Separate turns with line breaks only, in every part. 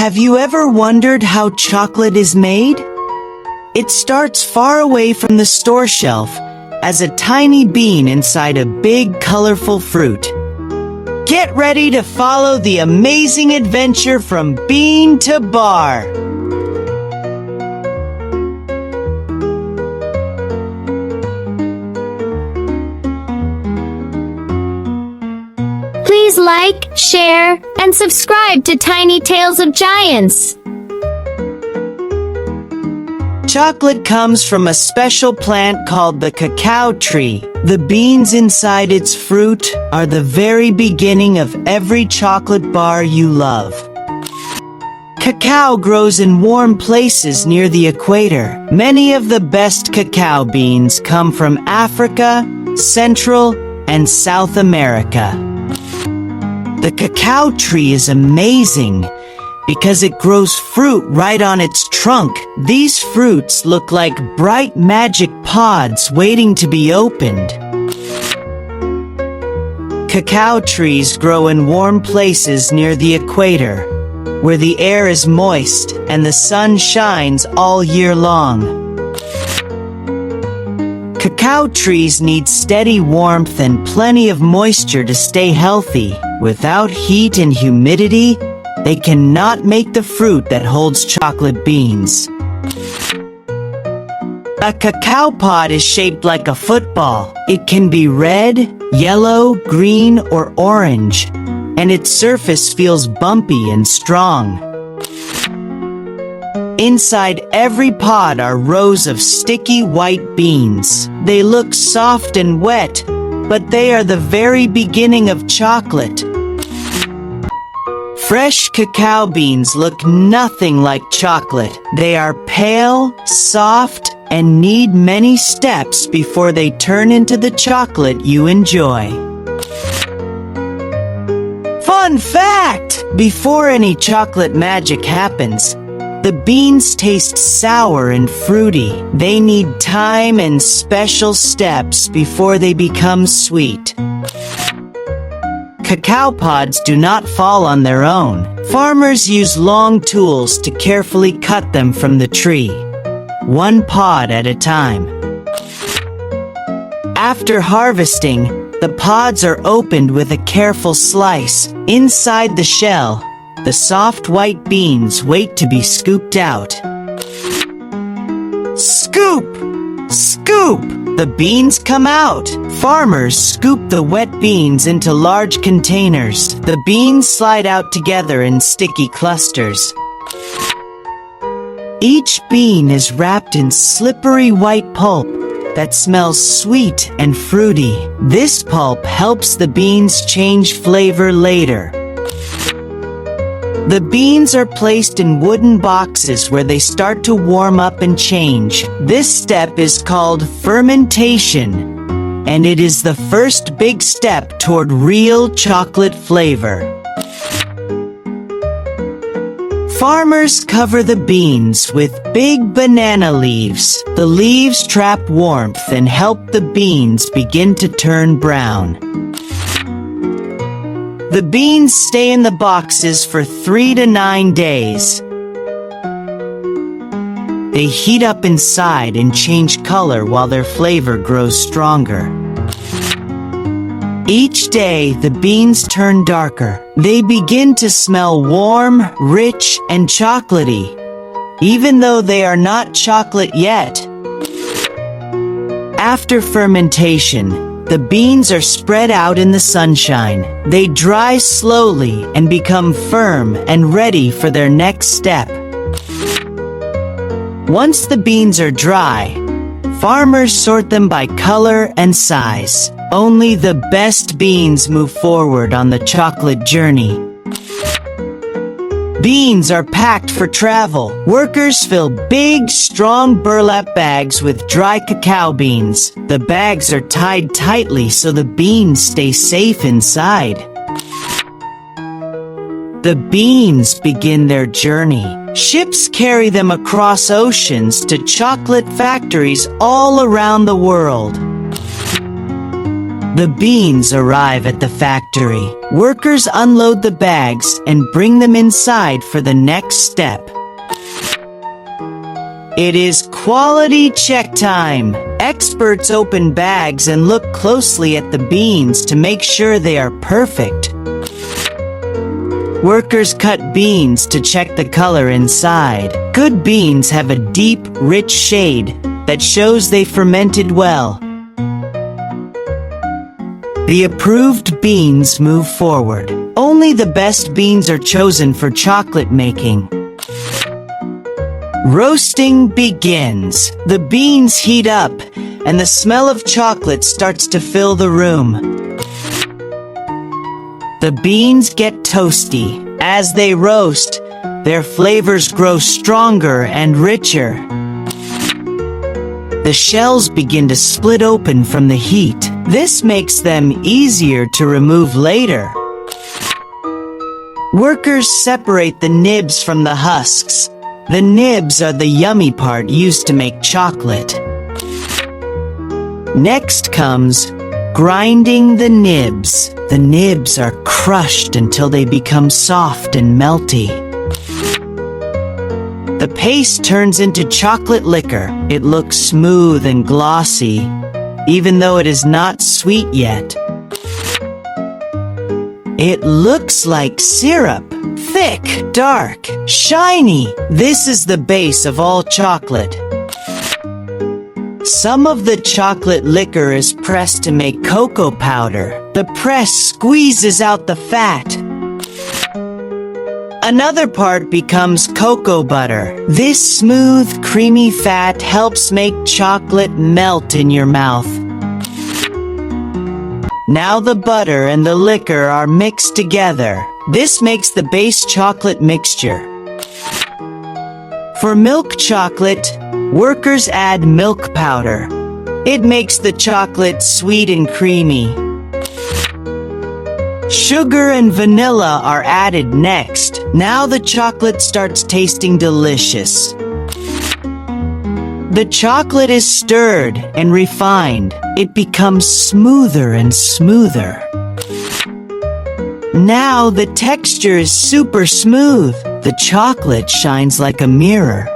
Have you ever wondered how chocolate is made? It starts far away from the store shelf as a tiny bean inside a big, colorful fruit. Get ready to follow the amazing adventure from bean to bar.
Please like, share, and subscribe to Tiny Tales of Giants.
Chocolate comes from a special plant called the cacao tree. The beans inside its fruit are the very beginning of every chocolate bar you love. Cacao grows in warm places near the equator. Many of the best cacao beans come from Africa, Central, and South America. The cacao tree is amazing because it grows fruit right on its trunk. These fruits look like bright magic pods waiting to be opened. Cacao trees grow in warm places near the equator, where the air is moist and the sun shines all year long. Cacao trees need steady warmth and plenty of moisture to stay healthy. Without heat and humidity, they cannot make the fruit that holds chocolate beans. A cacao pod is shaped like a football. It can be red, yellow, green, or orange, and its surface feels bumpy and strong. Inside every pod are rows of sticky white beans. They look soft and wet, but they are the very beginning of chocolate. Fresh cacao beans look nothing like chocolate. They are pale, soft, and need many steps before they turn into the chocolate you enjoy. Fun fact! Before any chocolate magic happens, the beans taste sour and fruity. They need time and special steps before they become sweet. Cacao pods do not fall on their own. Farmers use long tools to carefully cut them from the tree, one pod at a time. After harvesting, the pods are opened with a careful slice. Inside the shell, the soft white beans wait to be scooped out. Scoop! Scoop! The beans come out. Farmers scoop the wet beans into large containers. The beans slide out together in sticky clusters. Each bean is wrapped in slippery white pulp that smells sweet and fruity. This pulp helps the beans change flavor later. The beans are placed in wooden boxes where they start to warm up and change. This step is called fermentation, and it is the first big step toward real chocolate flavor. Farmers cover the beans with big banana leaves. The leaves trap warmth and help the beans begin to turn brown. The beans stay in the boxes for 3 to 9 days. They heat up inside and change color while their flavor grows stronger. Each day, the beans turn darker. They begin to smell warm, rich, and chocolatey, even though they are not chocolate yet. After fermentation, the beans are spread out in the sunshine. They dry slowly and become firm and ready for their next step. Once the beans are dry, farmers sort them by color and size. Only the best beans move forward on the chocolate journey. Beans are packed for travel. Workers fill big, strong burlap bags with dry cacao beans. The bags are tied tightly so the beans stay safe inside. The beans begin their journey. Ships carry them across oceans to chocolate factories all around the world. The beans arrive at the factory. Workers unload the bags and bring them inside for the next step. It is quality check time. Experts open bags and look closely at the beans to make sure they are perfect. Workers cut beans to check the color inside. Good beans have a deep, rich shade that shows they fermented well. The approved beans move forward. Only the best beans are chosen for chocolate making. Roasting begins. The beans heat up, and the smell of chocolate starts to fill the room. The beans get toasty. As they roast, their flavors grow stronger and richer. The shells begin to split open from the heat. This makes them easier to remove later. Workers separate the nibs from the husks. The nibs are the yummy part used to make chocolate. Next comes grinding the nibs. The nibs are crushed until they become soft and melty. The paste turns into chocolate liquor. It looks smooth and glossy, even though it is not sweet yet. It looks like syrup. Thick, dark, shiny. This is the base of all chocolate. Some of the chocolate liquor is pressed to make cocoa powder. The press squeezes out the fat. Another part becomes cocoa butter. This smooth, creamy fat helps make chocolate melt in your mouth. Now the butter and the liquor are mixed together. This makes the base chocolate mixture. For milk chocolate, workers add milk powder. It makes the chocolate sweet and creamy. Sugar and vanilla are added next. Now the chocolate starts tasting delicious. The chocolate is stirred and refined. It becomes smoother and smoother. Now the texture is super smooth. The chocolate shines like a mirror.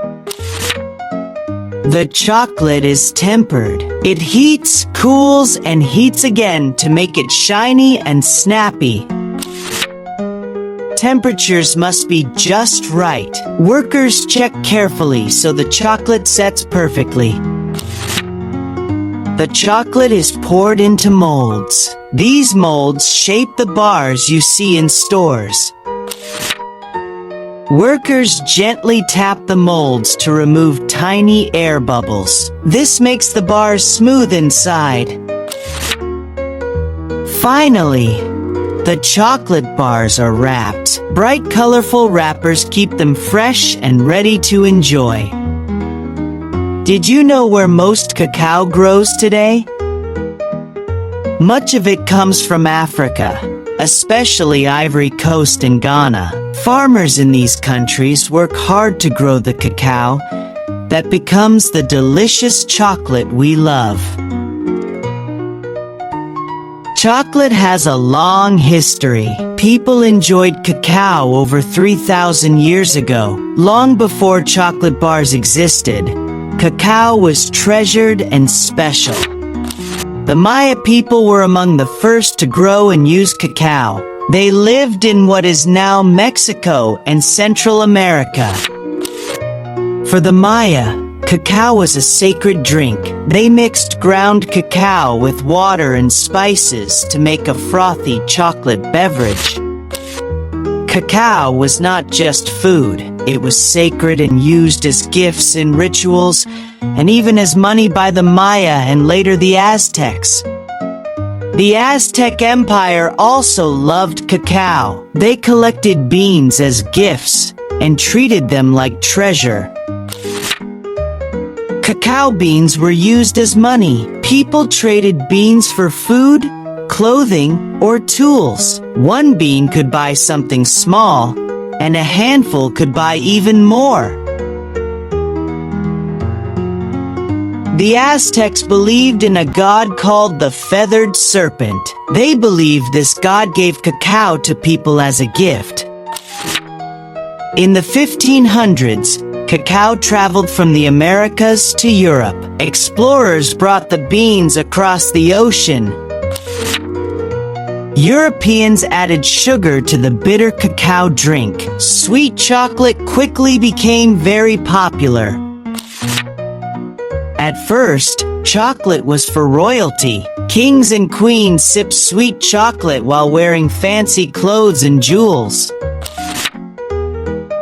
The chocolate is tempered. It heats, cools, and heats again to make it shiny and snappy. Temperatures must be just right. Workers check carefully so the chocolate sets perfectly. The chocolate is poured into molds. These molds shape the bars you see in stores. Workers gently tap the molds to remove tiny air bubbles. This makes the bars smooth inside. Finally, the chocolate bars are wrapped. Bright, colorful wrappers keep them fresh and ready to enjoy. Did you know where most cacao grows today? Much of it comes from Africa, especially Ivory Coast and Ghana. Farmers in these countries work hard to grow the cacao that becomes the delicious chocolate we love. Chocolate has a long history. People enjoyed cacao over 3,000 years ago. Long before chocolate bars existed, cacao was treasured and special. The Maya people were among the first to grow and use cacao. They lived in what is now Mexico and Central America. For the Maya, cacao was a sacred drink. They mixed ground cacao with water and spices to make a frothy chocolate beverage. Cacao was not just food. It was sacred and used as gifts in rituals and even as money by the Maya and later the Aztecs. The Aztec Empire also loved cacao. They collected beans as gifts and treated them like treasure. Cacao beans were used as money. People traded beans for food, clothing, or tools. One bean could buy something small, and a handful could buy even more. The Aztecs believed in a god called the Feathered Serpent. They believed this god gave cacao to people as a gift. In the 1500s, cacao traveled from the Americas to Europe. Explorers brought the beans across the ocean. Europeans added sugar to the bitter cacao drink. Sweet chocolate quickly became very popular. At first, chocolate was for royalty. Kings and queens sipped sweet chocolate while wearing fancy clothes and jewels.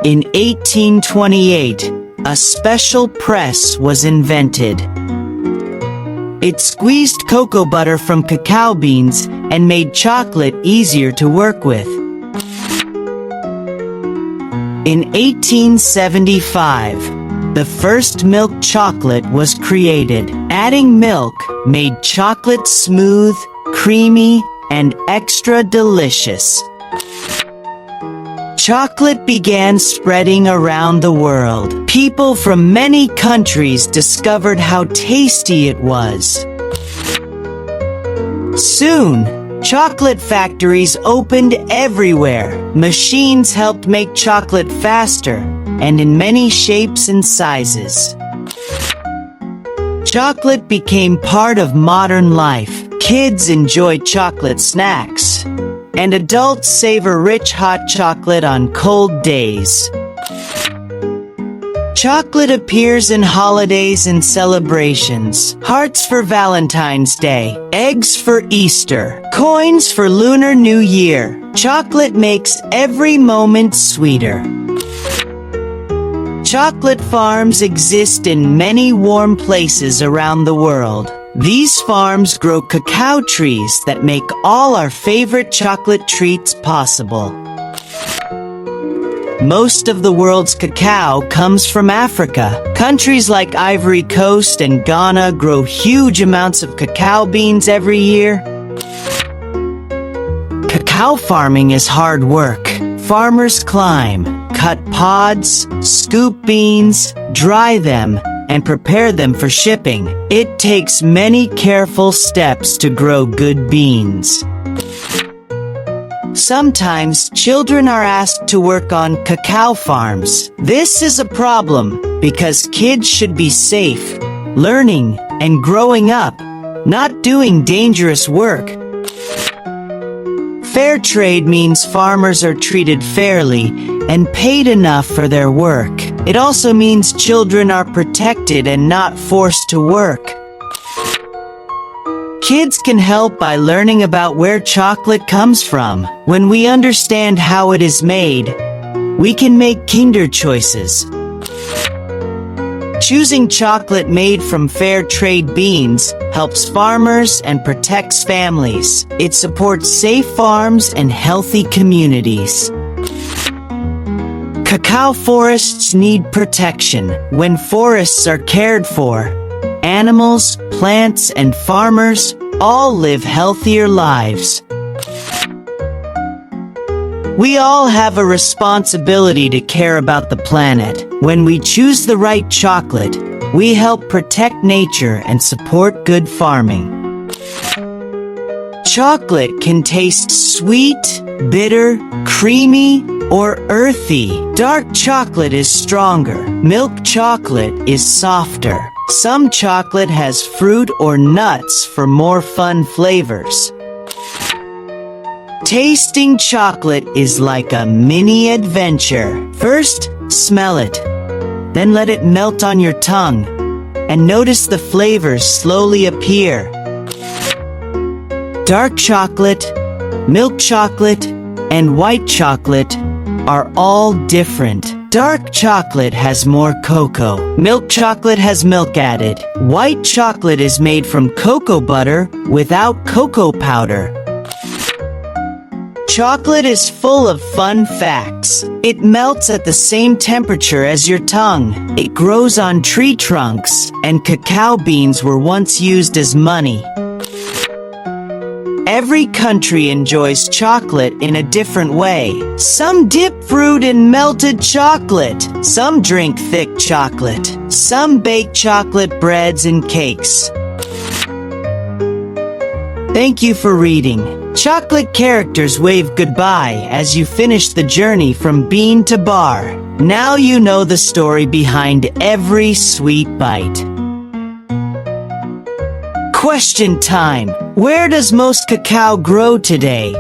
In 1828, a special press was invented. It squeezed cocoa butter from cacao beans and made chocolate easier to work with. In 1875, the first milk chocolate was created. Adding milk made chocolate smooth, creamy, and extra delicious. Chocolate began spreading around the world. People from many countries discovered how tasty it was. Soon, chocolate factories opened everywhere. Machines helped make chocolate faster and in many shapes and sizes. Chocolate became part of modern life. Kids enjoy chocolate snacks, and adults savor rich hot chocolate on cold days. Chocolate appears in holidays and celebrations. Hearts for Valentine's Day, eggs for Easter, coins for Lunar New Year. Chocolate makes every moment sweeter. Chocolate farms exist in many warm places around the world. These farms grow cacao trees that make all our favorite chocolate treats possible. Most of the world's cacao comes from Africa. Countries like Ivory Coast and Ghana grow huge amounts of cacao beans every year. Cacao farming is hard work. Farmers climb, cut pods, scoop beans, dry them, and prepare them for shipping. It takes many careful steps to grow good beans. Sometimes children are asked to work on cacao farms. This is a problem because kids should be safe, learning, and growing up, not doing dangerous work. Fair trade means farmers are treated fairly and paid enough for their work. It also means children are protected and not forced to work. Kids can help by learning about where chocolate comes from. When we understand how it is made, we can make kinder choices. Choosing chocolate made from fair trade beans helps farmers and protects families. It supports safe farms and healthy communities. Cacao forests need protection. When forests are cared for, animals, plants, and farmers all live healthier lives. We all have a responsibility to care about the planet. When we choose the right chocolate, we help protect nature and support good farming. Chocolate can taste sweet, bitter, creamy, or earthy. Dark chocolate is stronger. Milk chocolate is softer. Some chocolate has fruit or nuts for more fun flavors. Tasting chocolate is like a mini adventure. First, smell it. Then let it melt on your tongue, and notice the flavors slowly appear. Dark chocolate, milk chocolate, and white chocolate are all different. Dark chocolate has more cocoa. Milk chocolate has milk added. White chocolate is made from cocoa butter without cocoa powder. Chocolate is full of fun facts. It melts at the same temperature as your tongue. It grows on tree trunks, and cacao beans were once used as money. Every country enjoys chocolate in a different way. Some dip fruit in melted chocolate. Some drink thick chocolate. Some bake chocolate breads and cakes. Thank you for reading. Chocolate characters wave goodbye as you finish the journey from bean to bar. Now you know the story behind every sweet bite. Question time. Where does most cacao grow today?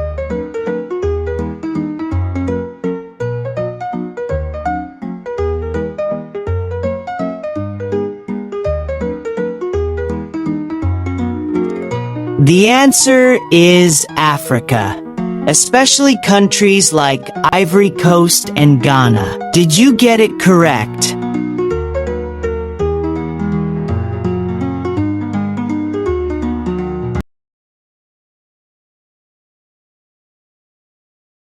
The answer is Africa, especially countries like Ivory Coast and Ghana. Did you get it correct?